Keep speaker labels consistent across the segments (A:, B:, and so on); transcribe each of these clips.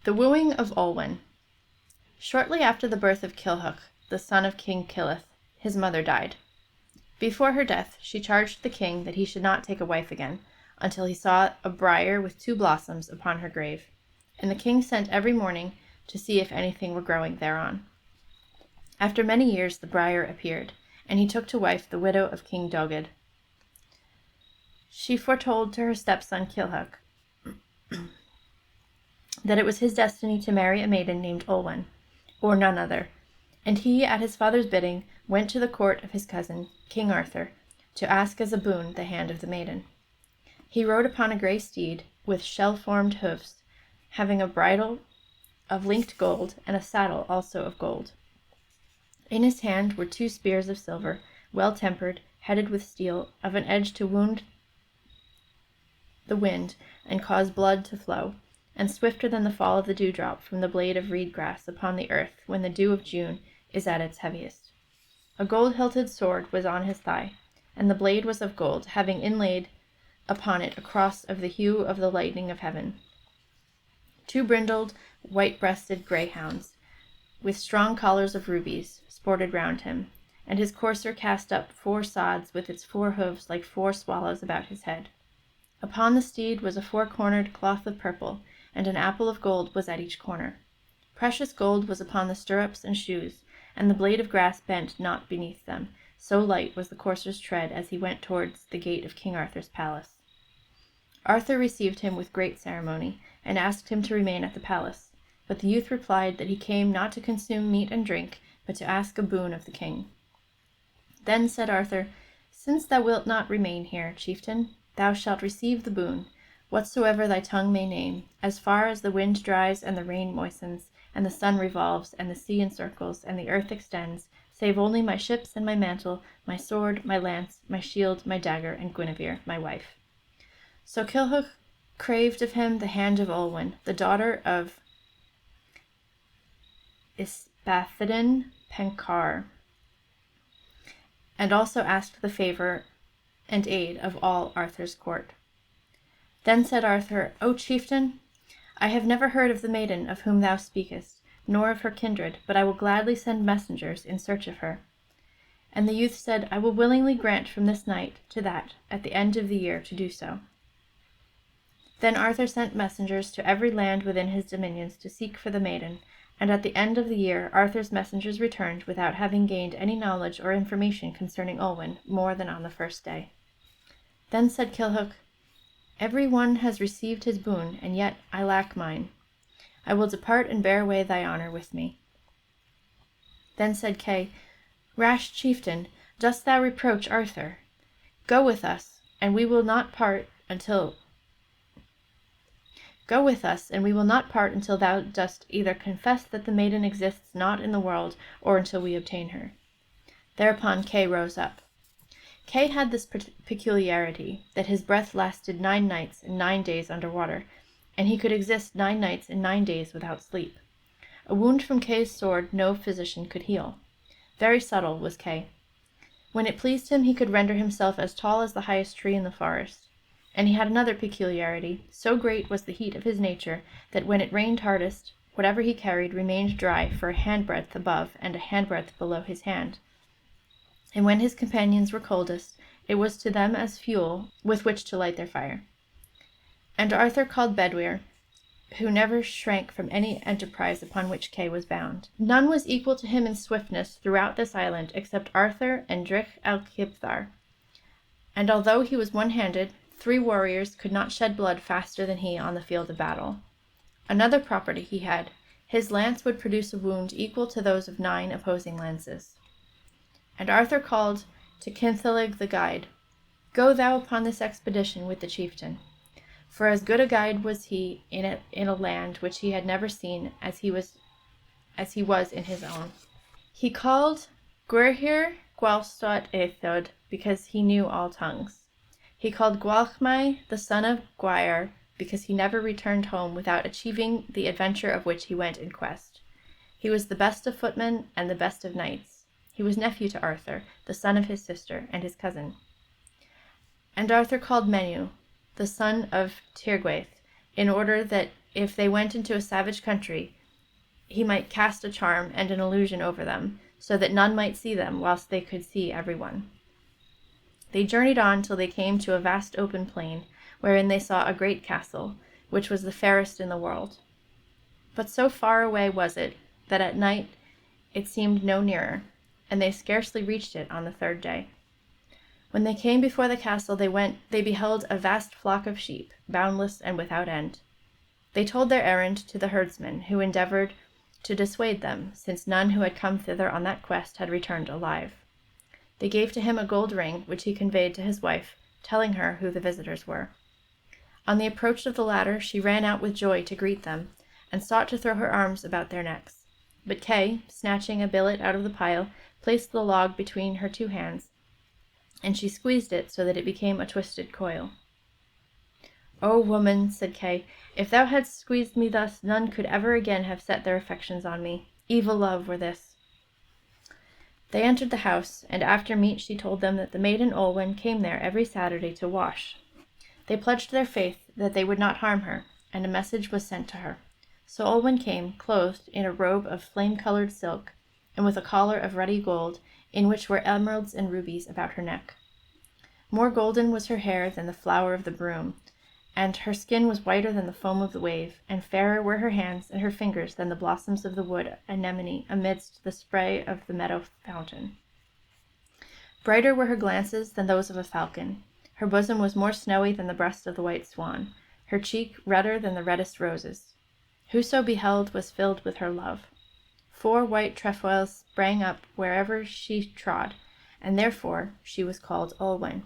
A: The wooing of Olwen. Shortly after the birth of Kilhuch, the son of King Kilith, his mother died. Before her death, she charged the king that he should not take a wife again, until he saw a briar with 2 blossoms upon her grave, and the king sent every morning to see if anything were growing thereon. After many years the briar appeared, and he took to wife the widow of King Doged. She foretold to her stepson Kilhuch that it was his destiny to marry a maiden named Olwen, or none other, and he, at his father's bidding, went to the court of his cousin, King Arthur, to ask as a boon the hand of the maiden. He rode upon a grey steed, with shell-formed hoofs, having a bridle of linked gold, and a saddle also of gold. In his hand were 2 spears of silver, well tempered, headed with steel, of an edge to wound the wind and cause blood to flow, and swifter than the fall of the dewdrop from the blade of reed grass upon the earth when the dew of June is at its heaviest. A gold-hilted sword was on his thigh, and the blade was of gold, having inlaid upon it a cross of the hue of the lightning of heaven. 2 brindled, white-breasted greyhounds, with strong collars of rubies, sported round him, and his courser cast up 4 sods with its 4 hoofs like 4 swallows about his head. Upon the steed was a 4-cornered cloth of purple, and an apple of gold was at each corner. Precious gold was upon the stirrups and shoes, and the blade of grass bent not beneath them, so light was the courser's tread as he went towards the gate of King Arthur's palace. Arthur received him with great ceremony, and asked him to remain at the palace, but the youth replied that he came not to consume meat and drink, but to ask a boon of the king. Then said Arthur, "Since thou wilt not remain here, chieftain, thou shalt receive the boon, whatsoever thy tongue may name, as far as the wind dries and the rain moistens, and the sun revolves, and the sea encircles, and the earth extends, save only my ships and my mantle, my sword, my lance, my shield, my dagger, and Guinevere, my wife." So Kilhuch craved of him the hand of Olwen, the daughter of Isbathdin Penkar, and also asked the favor and aid of all Arthur's court. Then said Arthur, "O chieftain, I have never heard of the maiden of whom thou speakest, nor of her kindred, but I will gladly send messengers in search of her." And the youth said, "I will willingly grant from this night to that, at the end of the year, to do so." Then Arthur sent messengers to every land within his dominions to seek for the maiden, and at the end of the year Arthur's messengers returned without having gained any knowledge or information concerning Olwen more than on the first day. Then said Kilhuch, "Every one has received his boon, and yet I lack mine. I will depart and bear away thy honor with me." Then said Kay, "Rash chieftain, dost thou reproach Arthur? Go with us, and we will not part until thou dost either confess that the maiden exists not in the world, or until we obtain her." Thereupon Kay rose up. Kay had this peculiarity, that his breath lasted 9 nights and 9 days under water, and he could exist 9 nights and 9 days without sleep. A wound from Kay's sword no physician could heal. Very subtle was Kay. When it pleased him, he could render himself as tall as the highest tree in the forest. And he had another peculiarity. So great was the heat of his nature that when it rained hardest, whatever he carried remained dry for a handbreadth above and a handbreadth below his hand. And when his companions were coldest, it was to them as fuel with which to light their fire. And Arthur called Bedwyr, who never shrank from any enterprise upon which Kay was bound. None was equal to him in swiftness throughout this island except Arthur and Drich el-Kibthar. And although he was one-handed, 3 warriors could not shed blood faster than he on the field of battle. Another property he had. His lance would produce a wound equal to those of 9 opposing lances. And Arthur called to Cynthilig the guide, "Go thou upon this expedition with the chieftain." For as good a guide was he in a land which he had never seen as he was in his own. He called Gwerhir Gwalstot Aethod because he knew all tongues. He called Gwalchmai the son of Gwair because he never returned home without achieving the adventure of which he went in quest. He was the best of footmen and the best of knights. He was nephew to Arthur, the son of his sister, and his cousin. And Arthur called Menw, the son of Tirgwaeth, in order that if they went into a savage country, he might cast a charm and an illusion over them, so that none might see them, whilst they could see everyone. They journeyed on till they came to a vast open plain, wherein they saw a great castle, which was the fairest in the world. But so far away was it, that at night it seemed no nearer, and they scarcely reached it on the third day. When they came before the castle, they beheld a vast flock of sheep, boundless and without end. They told their errand to the herdsman, who endeavored to dissuade them, since none who had come thither on that quest had returned alive. They gave to him a gold ring, which he conveyed to his wife, telling her who the visitors were. On the approach of the latter, she ran out with joy to greet them, and sought to throw her arms about their necks. But Kay, snatching a billet out of the pile, placed the log between her two hands, and she squeezed it so that it became a twisted coil. "O woman," said Kay, "if thou hadst squeezed me thus, none could ever again have set their affections on me. Evil love were this." They entered the house, and after meat she told them that the maiden Olwen came there every Saturday to wash. They pledged their faith that they would not harm her, and a message was sent to her. So Olwen came, clothed in a robe of flame-colored silk, and with a collar of ruddy gold, in which were emeralds and rubies about her neck. More golden was her hair than the flower of the broom, and her skin was whiter than the foam of the wave, and fairer were her hands and her fingers than the blossoms of the wood anemone amidst the spray of the meadow fountain. Brighter were her glances than those of a falcon. Her bosom was more snowy than the breast of the white swan, her cheek redder than the reddest roses. Whoso beheld was filled with her love. 4 white trefoils sprang up wherever she trod, and therefore she was called Olwen.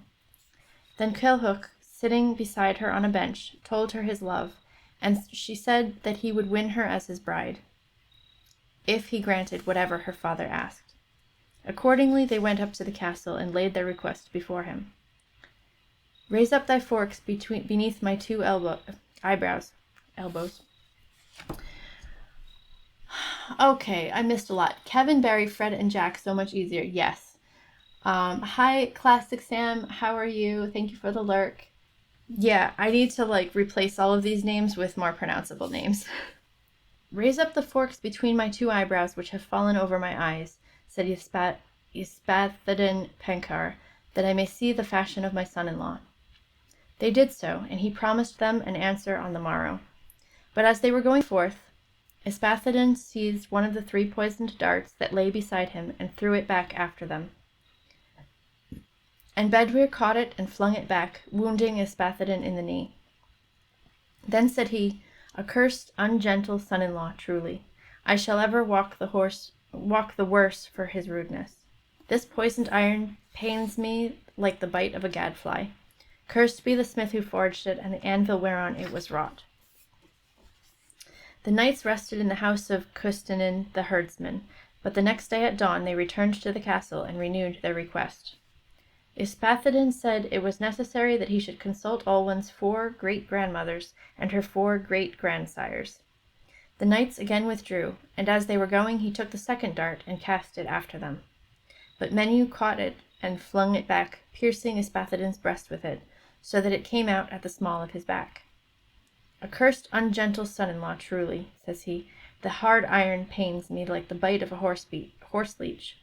A: Then Kilhwch, sitting beside her on a bench, told her his love, and she said that he would win her as his bride, if he granted whatever her father asked. Accordingly they went up to the castle and laid their request before him. "Raise up thy forks beneath my 2 eyebrows. Elbows. Okay, I missed a lot. Kevin, Barry, Fred, and Jack, so much easier. Yes. Hi, Classic Sam. How are you? Thank you for the lurk. Yeah, I need to replace all of these names with more pronounceable names. "Raise up the forks between my 2 eyebrows, which have fallen over my eyes," said Ysbaddaden Penkar, "that I may see the fashion of my son-in-law." They did so, and he promised them an answer on the morrow. But as they were going forth, Ysbaddaden seized one of the 3 poisoned darts that lay beside him and threw it back after them. And Bedwyr caught it and flung it back, wounding Ysbaddaden in the knee. Then said he, "Accursed, ungentle son-in-law, truly. I shall ever walk the worse for his rudeness. This poisoned iron pains me like the bite of a gadfly. Cursed be the smith who forged it, and the anvil whereon it was wrought." The knights rested in the house of Custennin the herdsman, but the next day at dawn they returned to the castle and renewed their request. Ysbaddaden said it was necessary that he should consult Olwen's 4 great-grandmothers and her 4 great-grandsires. The knights again withdrew, and as they were going he took the 2nd dart and cast it after them. But Meneu caught it and flung it back, piercing Ysbaddaden's breast with it, so that it came out at the small of his back. "Accursed, ungentle son-in-law, truly," says he, "the hard iron pains me like the bite of a horseleech.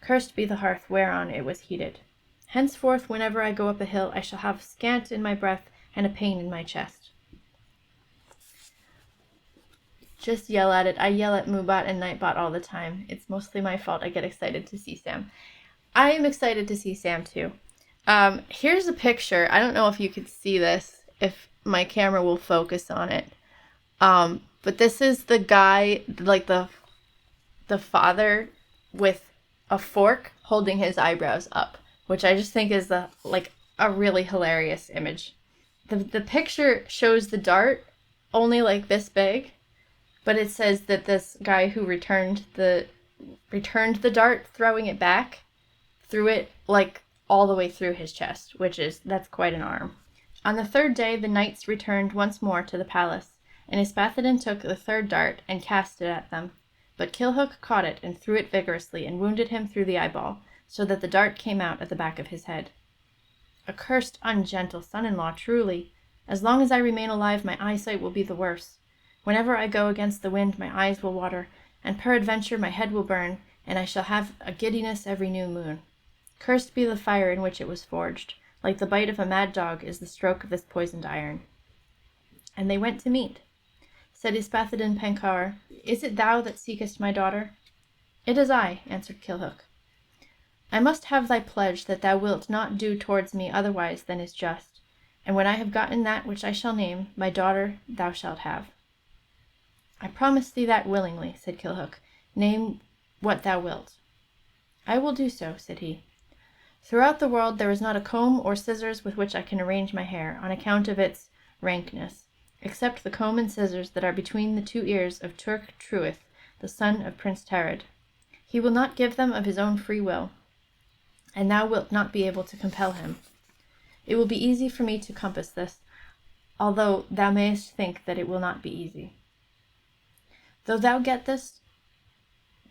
A: Cursed be the hearth whereon it was heated. Henceforth, whenever I go up a hill, I shall have scant in my breath and a pain in my chest." Just yell at it. I yell at Moobot and Nightbot all the time. It's mostly my fault. I get excited to see Sam. I am excited to see Sam too. Here's a picture. I don't know if you can see this, if my camera will focus on it. But this is the guy, the father with a fork holding his eyebrows up, which I just think is a really hilarious image. The picture shows the dart only like this big, but it says that this guy who returned the dart, throwing it back, threw it all the way through his chest, that's quite an arm. On the 3rd day the knights returned once more to the palace, and Ysbaddaden took the 3rd dart and cast it at them. But Kilhwch caught it and threw it vigorously and wounded him through the eyeball, so that the dart came out at the back of his head. "Accursed, ungentle son-in-law, truly. As long as I remain alive, my eyesight will be the worse. Whenever I go against the wind, my eyes will water, and peradventure my head will burn, and I shall have a giddiness every new moon. Cursed be the fire in which it was forged. Like the bite of a mad dog is the stroke of this poisoned iron. And they went to meet. Said Yspathaden Penkawr, Is it thou that seekest my daughter? It is I, answered Kilhwch. I must have thy pledge that thou wilt not do towards me otherwise than is just, and when I have gotten that which I shall name, my daughter thou shalt have. I promise thee that willingly, said Kilhwch. Name what thou wilt. I will do so, said he. Throughout the world there is not a comb or scissors with which I can arrange my hair, on account of its rankness, except the comb and scissors that are between the 2 ears of Turk Truith, the son of Prince Tared. He will not give them of his own free will, and thou wilt not be able to compel him. It will be easy for me to compass this, although thou mayest think that it will not be easy. Though thou get this,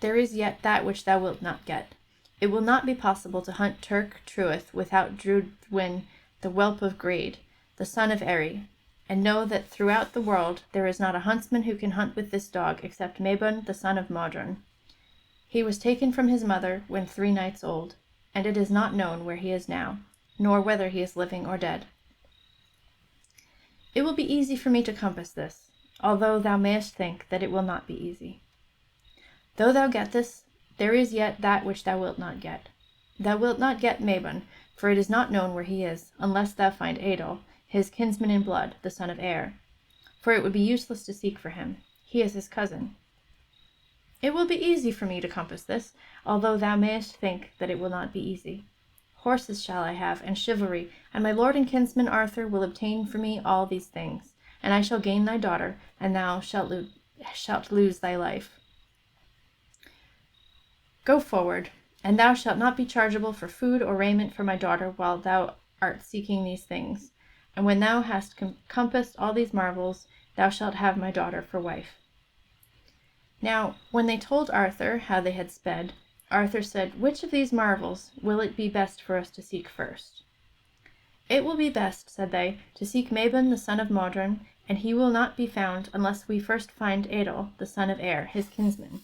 A: there is yet that which thou wilt not get. It will not be possible to hunt Turk Truith without Drudwyn, the whelp of Grade, the son of Eri, and know that throughout the world there is not a huntsman who can hunt with this dog except Mabon, the son of Modron. He was taken from his mother when 3 nights old, and it is not known where he is now, nor whether he is living or dead. It will be easy for me to compass this, although thou mayest think that it will not be easy. Though thou get this, there is yet that which thou wilt not get. Thou wilt not get Mabon, for it is not known where he is, unless thou find Adol, his kinsman in blood, the son of Eir, for it would be useless to seek for him. He is his cousin. It will be easy for me to compass this, although thou mayest think that it will not be easy. Horses shall I have, and chivalry, and my lord and kinsman Arthur will obtain for me all these things, and I shall gain thy daughter, and thou shalt lose thy life. Go forward, and thou shalt not be chargeable for food or raiment for my daughter while thou art seeking these things. And when thou hast compassed all these marvels, thou shalt have my daughter for wife. Now, when they told Arthur how they had sped, Arthur said, Which of these marvels will it be best for us to seek first? It will be best, said they, to seek Mabon, the son of Modron, and he will not be found unless we first find Adol, the son of Eir, his kinsman.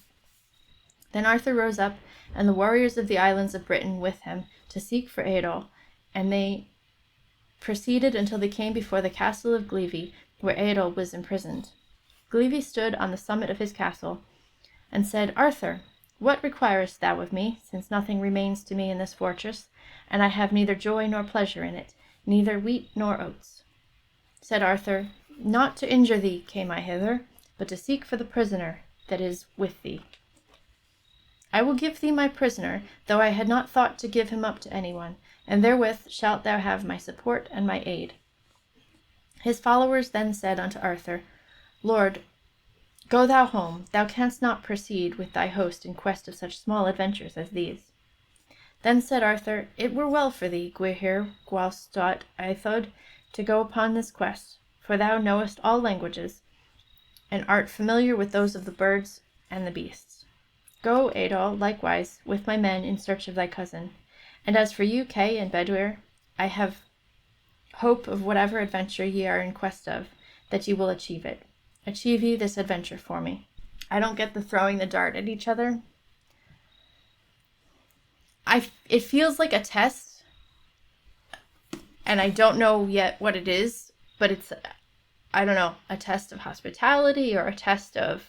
A: Then Arthur rose up, and the warriors of the islands of Britain with him, to seek for Adol, and they proceeded until they came before the castle of Glevy, where Adol was imprisoned. Glevy stood on the summit of his castle, and said, Arthur, what requirest thou of me, since nothing remains to me in this fortress, and I have neither joy nor pleasure in it, neither wheat nor oats? Said Arthur, Not to injure thee came I hither, but to seek for the prisoner that is with thee. I will give thee my prisoner, though I had not thought to give him up to anyone, and therewith shalt thou have my support and my aid. His followers then said unto Arthur, Lord, go thou home, thou canst not proceed with thy host in quest of such small adventures as these. Then said Arthur, It were well for thee, Gwyhir Gwalstot Eithod, to go upon this quest, for thou knowest all languages, and art familiar with those of the birds and the beasts. Go, Adol, likewise, with my men in search of thy cousin. And as for you, Kay and Bedwyr, I have hope of whatever adventure ye are in quest of, that ye will achieve it. Achieve ye this adventure for me. I don't get the throwing the dart at each other. It feels like a test, and I don't know yet what it is, but it's, I don't know, a test of hospitality or a test of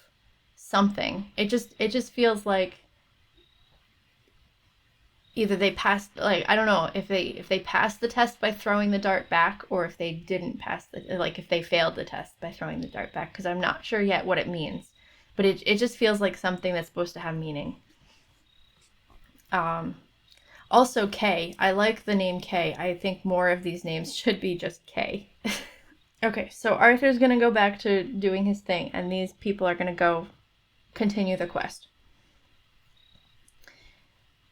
A: something. It just feels like either they passed, like, I don't know if they passed the test by throwing the dart back, or if they didn't pass if they failed the test by throwing the dart back, because I'm not sure yet what it means, but it just feels like something that's supposed to have meaning. Also Kay, I like the name Kay. I think more of these names should be just Kay. Okay, so Arthur's gonna go back to doing his thing, and these people are gonna go continue the quest.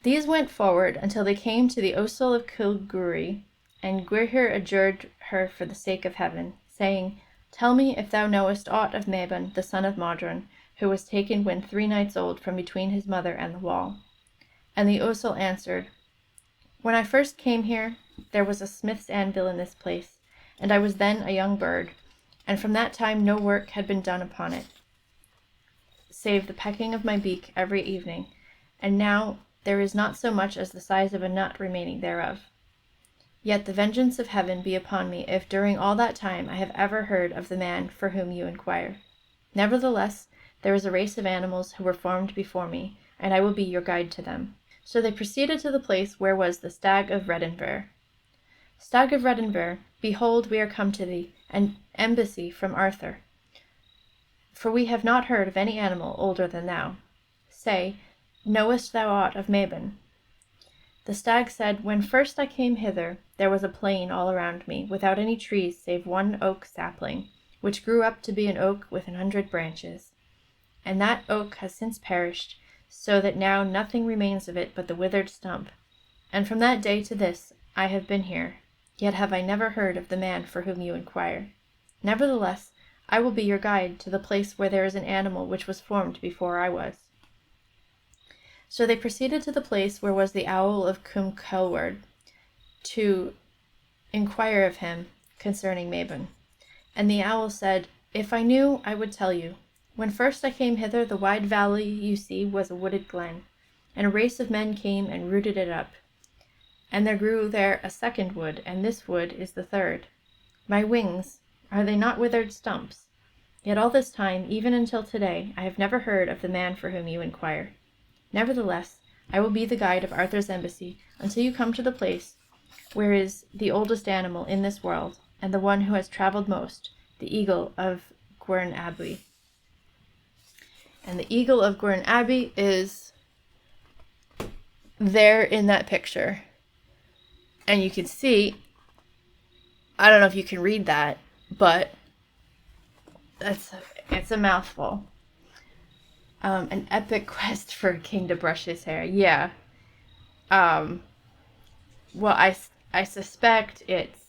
A: These went forward until they came to the Ousel of Kilguri, and Gwyhir adjured her for the sake of heaven, saying, Tell me if thou knowest aught of Mabon, the son of Modron, who was taken when 3 nights old from between his mother and the wall. And the Ousel answered, When I first came here, there was a smith's anvil in this place, and I was then a young bird, and from that time no work had been done upon it, save the pecking of my beak every evening, and now there is not so much as the size of a nut remaining thereof. Yet the vengeance of heaven be upon me if during all that time I have ever heard of the man for whom you inquire. Nevertheless, there is a race of animals who were formed before me, and I will be your guide to them. So they proceeded to the place where was the stag of Redenver. Stag of Redenver, behold, we are come to thee, an embassy from Arthur. For we have not heard of any animal older than thou. Say, knowest thou aught of Mabon? The stag said, when first I came hither, there was a plain all around me, without any trees save one oak sapling, which grew up to be an oak with 100 branches. And that oak has since perished, so that now nothing remains of it but the withered stump. And from that day to this I have been here, yet have I never heard of the man for whom you inquire. Nevertheless, I will be your guide to the place where there is an animal which was formed before I was. So they proceeded to the place where was the owl of Cumculward, to inquire of him concerning Mabon. And the owl said, if I knew, I would tell you. When first I came hither, the wide valley you see was a wooded glen, and a race of men came and rooted it up. And there grew there a second wood, and this wood is the third. My wings, are they not withered stumps? Yet all this time, even until today, I have never heard of the man for whom you inquire. Nevertheless, I will be the guide of Arthur's embassy until you come to the place where is the oldest animal in this world, and the one who has traveled most, the eagle of Gwern Abbey. And the eagle of Gwern Abbey is there in that picture. And you can see, I don't know if you can read that, but it's a mouthful. An epic quest for a king to brush his hair. Yeah. Well, I suspect it's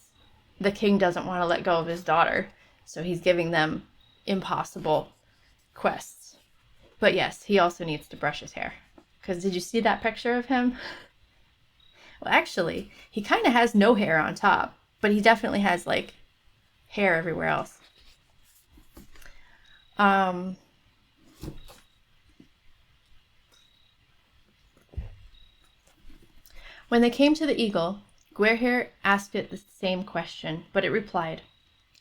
A: the king doesn't want to let go of his daughter, so he's giving them impossible quests. But yes, he also needs to brush his hair. Because did you see that picture of him? Well, actually, he kind of has no hair on top, but he definitely has, like, hair everywhere else. When they came to the eagle, Gwerhir asked it the same question, but it replied,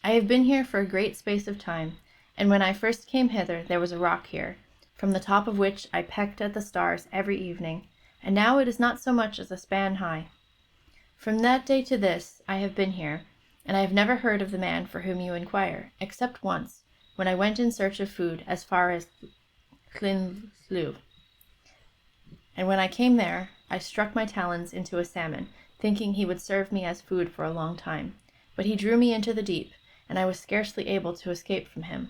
A: I have been here for a great space of time, and when I first came hither there was a rock here, from the top of which I pecked at the stars every evening, and now it is not so much as a span high. From that day to this I have been here, and I have never heard of the man for whom you inquire, except once, when I went in search of food as far as Llynllyw. And when I came there, I struck my talons into a salmon, thinking he would serve me as food for a long time. But he drew me into the deep, and I was scarcely able to escape from him.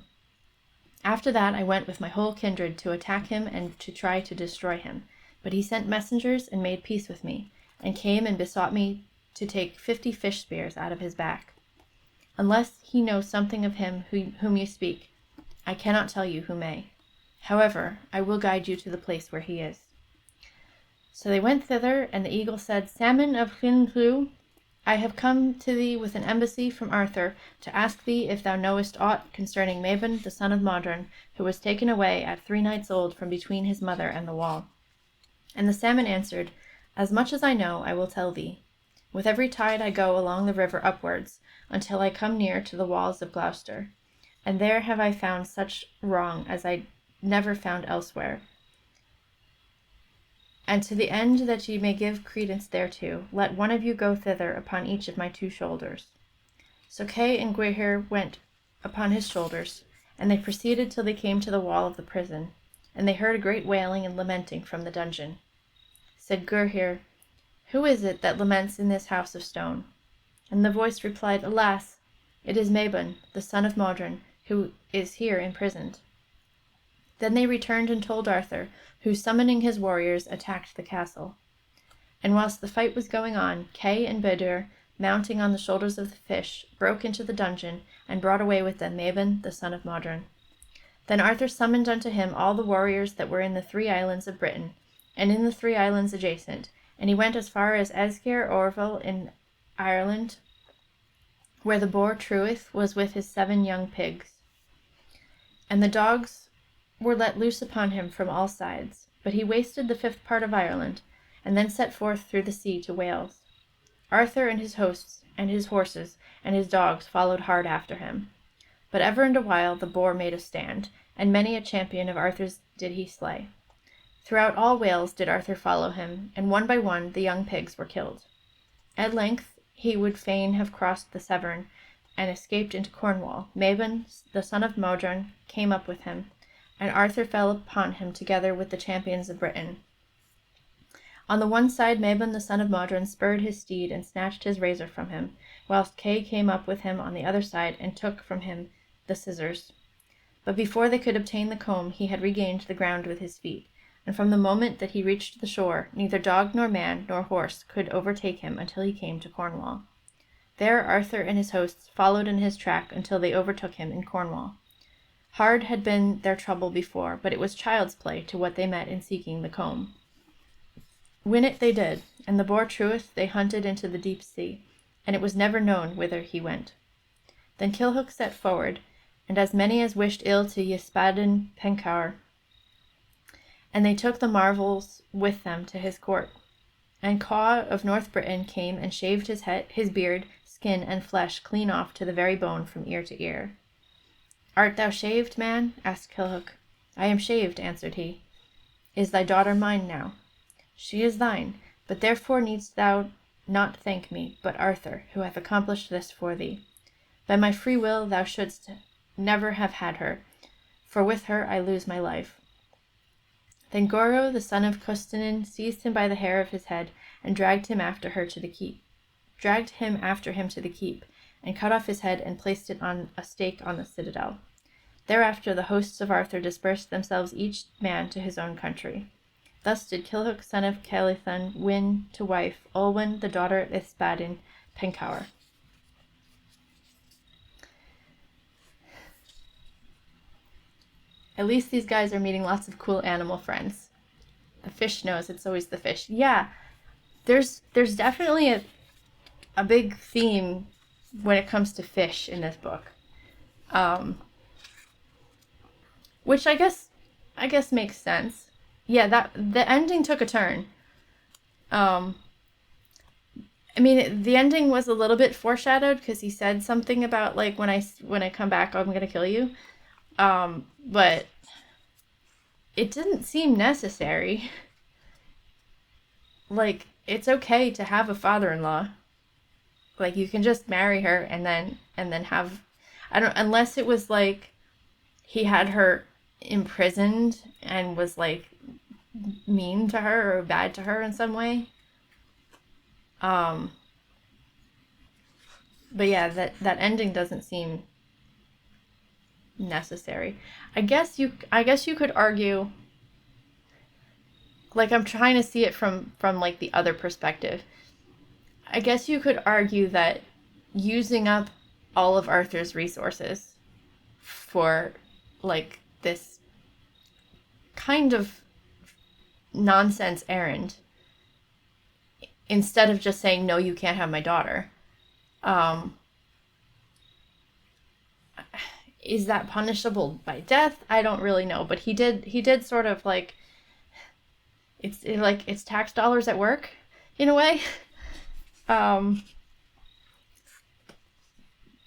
A: After that I went with my whole kindred to attack him and to try to destroy him. But he sent messengers and made peace with me, and came and besought me to take 50 fish spears out of his back. Unless he knows something of him whom you speak, I cannot tell you who may. However, I will guide you to the place where he is. So they went thither, and the eagle said, Salmon of Llynllyw, I have come to thee with an embassy from Arthur to ask thee if thou knowest aught concerning Mabon, the son of Modron, who was taken away at 3 nights old from between his mother and the wall. And the salmon answered, As much as I know, I will tell thee. With every tide I go along the river upwards, until I come near to the walls of Gloucester, and there have I found such wrong as I never found elsewhere. And to the end that ye may give credence thereto, let one of you go thither upon each of my 2 shoulders. So Kay and Gwerhir went upon his shoulders, and they proceeded till they came to the wall of the prison, and they heard a great wailing and lamenting from the dungeon. Said Gwerhir, Who is it that laments in this house of stone? And the voice replied, Alas, it is Mabon, the son of Modron, who is here imprisoned. Then they returned and told Arthur, who, summoning his warriors, attacked the castle. And whilst the fight was going on, Kay and Bedur, mounting on the shoulders of the fish, broke into the dungeon, and brought away with them Mabon, the son of Modron. Then Arthur summoned unto him all the warriors that were in the 3 islands of Britain, and in the 3 islands adjacent, and he went as far as Esgeir Orval in Ireland, where the boar Truith was with his 7 young pigs. And the dogs were let loose upon him from all sides, but he wasted the 5th part of Ireland, and then set forth through the sea to Wales. Arthur and his hosts, and his horses, and his dogs followed hard after him. But ever and a while the boar made a stand, and many a champion of Arthur's did he slay. Throughout all Wales did Arthur follow him, and one by one the young pigs were killed. At length he would fain have crossed the Severn, and escaped into Cornwall. Mabon, the son of Modron, came up with him, and Arthur fell upon him together with the champions of Britain. On the one side Mabon, the son of Modron, spurred his steed and snatched his razor from him, whilst Kay came up with him on the other side and took from him the scissors. But before they could obtain the comb, he had regained the ground with his feet, and from the moment that he reached the shore, neither dog nor man nor horse could overtake him until he came to Cornwall. There Arthur and his hosts followed in his track until they overtook him in Cornwall. Hard had been their trouble before, but it was child's play to what they met in seeking the comb. Win it they did, and the boar Truith they hunted into the deep sea, and it was never known whither he went. Then Kilhwch set forward, and as many as wished ill to Yspaddaden Penkawr, and they took the marvels with them to his court. And Caw of North Britain came and shaved his head, his beard, skin, and flesh clean off to the very bone from ear to ear. Art thou shaved, man? Asked Kilhwch. I am shaved, answered he. Is thy daughter mine now? She is thine, but therefore needst thou not thank me, but Arthur, who hath accomplished this for thee. By my free will thou shouldst never have had her, for with her I lose my life. Then Goro, the son of Custennin, seized him by the hair of his head, and dragged him after him to the keep, and cut off his head and placed it on a stake on the citadel. Thereafter the hosts of Arthur dispersed themselves each man to his own country. Thus did Kilhwch, son of Caerlethan, win to wife Olwen, the daughter of Yspaddaden Penkawr. At least these guys are meeting lots of cool animal friends. The fish knows it's always the fish. Yeah, there's definitely a big theme when it comes to fish in this book, which I guess makes sense. Yeah, that the ending took a turn. I mean, the ending was a little bit foreshadowed because he said something about like when I come back, I'm gonna kill you. But it didn't seem necessary. Like, it's okay to have a father-in-law. Like, you can just marry her and then have, unless it was like he had her imprisoned and was like mean to her or bad to her in some way. But yeah, that ending doesn't seem necessary. I guess you could argue, like, I'm trying to see it from like the other perspective. I guess you could argue that using up all of Arthur's resources for like this kind of nonsense errand, instead of just saying, no, you can't have my daughter, is that punishable by death? I don't really know, but he did sort of like, it's tax dollars at work in a way.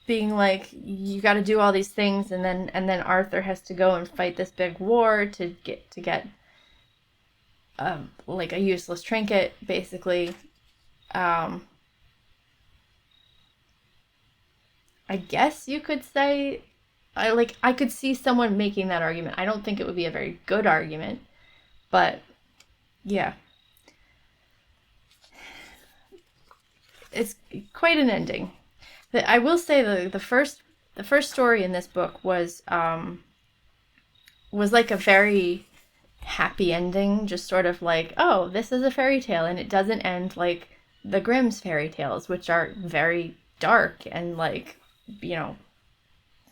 A: Being like, you got to do all these things, and then Arthur has to go and fight this big war to get like a useless trinket, basically. I guess you could say, I could see someone making that argument. I don't think it would be a very good argument, but yeah. It's quite an ending. I will say the first story in this book was like a very happy ending, just sort of like, oh, this is a fairy tale, and it doesn't end like the Grimm's fairy tales, which are very dark and like, you know,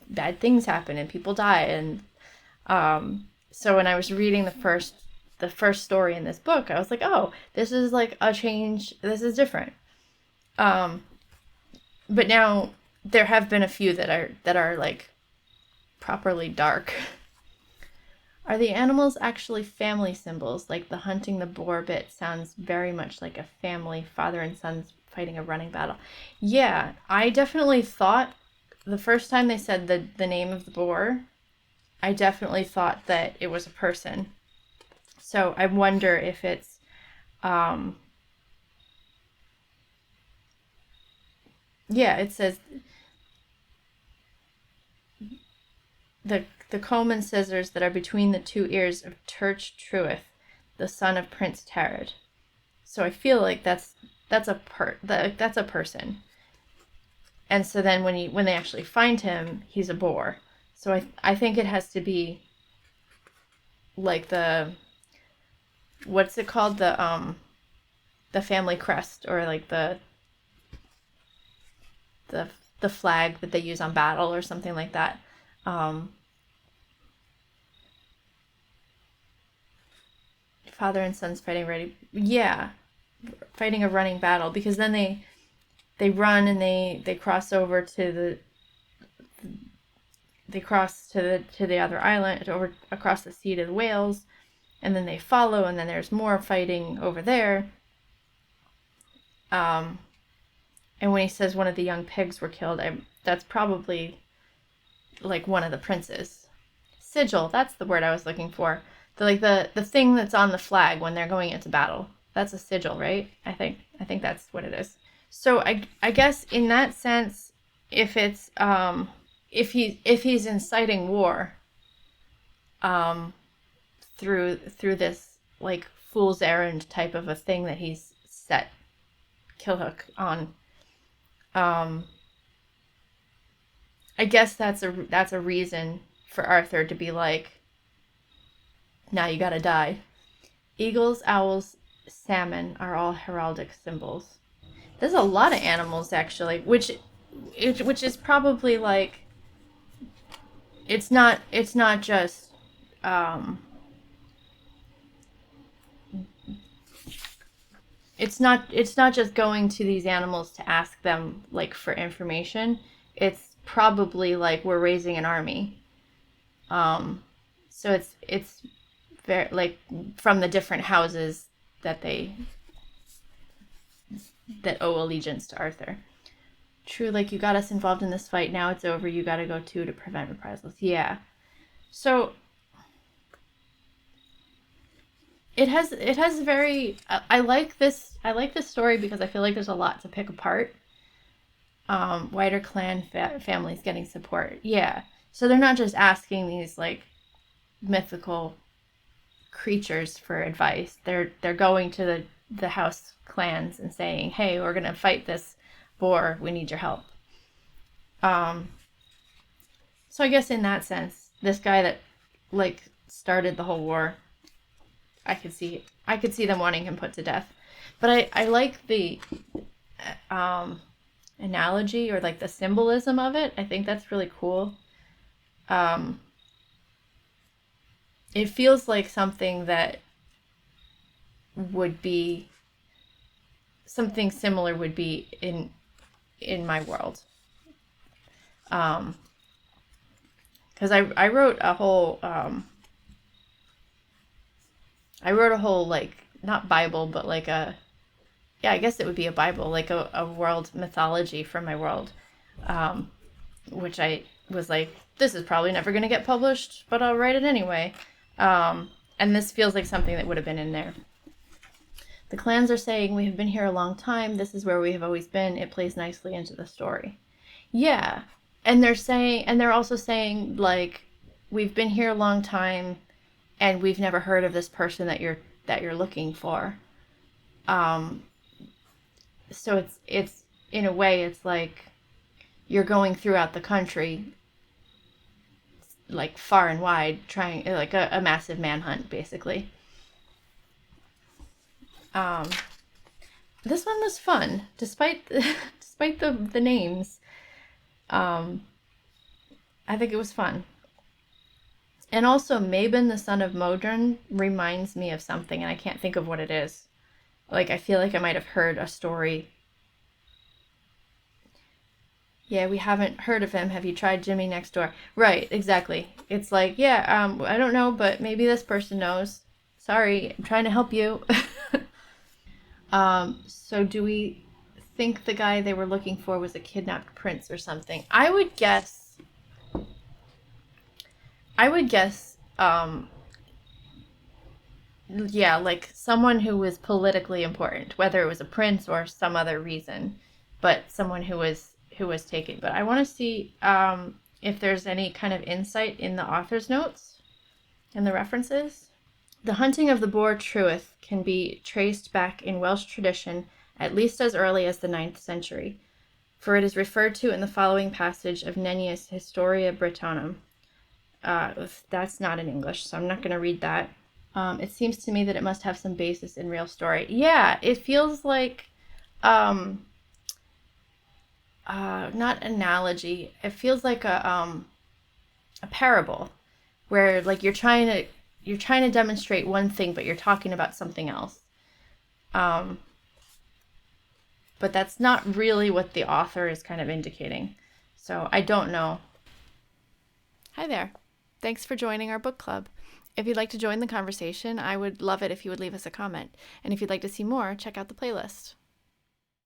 A: bad things happen and people die, and so when I was reading the first story in this book, I was like, oh, this is like a change, this is different. But now there have been a few that are like properly dark. Are the animals actually family symbols? Like the hunting the boar bit sounds very much like a family, father and sons fighting a running battle. Yeah, I definitely thought the first time they said the name of the boar, I definitely thought that it was a person. So I wonder if it's yeah, it says the comb and scissors that are between the two ears of Turch Truith, the son of Prince Tarid. So I feel like that's a person. And so then when they actually find him, he's a boar. So I think it has to be like what's it called, the family crest, or like the the flag that they use on battle or something like that. Um, Father and sons fighting ready. Yeah, fighting a running battle, because then they run and they cross over to the other island, over across the sea to the whales, and then they follow, and then there's more fighting over there. And when he says one of the young pigs were killed, that's probably like one of the princes. Sigil, that's the word I was looking for. The thing that's on the flag when they're going into battle. That's a sigil, right? I think that's what it is. So I guess in that sense, if it's if he's inciting war through this like fool's errand type of a thing that he's set Killhook on, I guess that's a reason for Arthur to be like, now you gotta die. Eagles, owls, salmon are all heraldic symbols. There's a lot of animals actually, which is probably like, it's not just it's not just going to these animals to ask them like for information. It's probably like we're raising an army. So it's very like from the different houses that owe allegiance to Arthur. True, like you got us involved in this fight. Now it's over. You got to go too to prevent reprisals. Yeah. So it has very. I like this. I like this story because I feel like there's a lot to pick apart. Wider clan families getting support. Yeah. So they're not just asking these like mythical creatures for advice. They're going to the house clans and saying, "Hey, we're gonna fight this boar. We need your help." So I guess in that sense, this guy that like started the whole war, I could see them wanting him put to death. But I like the analogy, or like the symbolism of it. I think that's really cool. It feels like something that would be something similar would be in my world. Because I wrote a whole like, not Bible, but like I guess it would be a Bible, like a world mythology from my world, which I was like, this is probably never going to get published, but I'll write it anyway. And this feels like something that would have been in there. The clans are saying, we have been here a long time. This is where we have always been. It plays nicely into the story. Yeah. And they're also saying, like, we've been here a long time and we've never heard of this person that you're looking for. So it's in a way, it's like you're going throughout the country, like far and wide, trying like a massive manhunt, basically. This one was fun, despite the names. I think it was fun. And also, Mabon, the son of Modron, reminds me of something, and I can't think of what it is. Like, I feel like I might have heard a story. Yeah, we haven't heard of him. Have you tried Jimmy next door? Right, exactly. It's like, yeah, I don't know, but maybe this person knows. Sorry, I'm trying to help you. So do we think the guy they were looking for was a kidnapped prince or something? I would guess, yeah, like someone who was politically important, whether it was a prince or some other reason, but someone who was taken. But I want to see if there's any kind of insight in the author's notes and the references. The hunting of the boar truith can be traced back in Welsh tradition at least as early as the 9th century, for it is referred to in the following passage of Nennius Historia Britonum. That's not in English, so I'm not going to read that. It seems to me that it must have some basis in real story. Yeah, it feels like, not analogy. It feels like a parable, where like you're trying to demonstrate one thing, but you're talking about something else. Um, but that's not really what the author is kind of indicating. So I don't know. Hi there. Thanks for joining our book club. If you'd like to join the conversation, I would love it if you would leave us a comment. And if you'd like to see more, check out the playlist.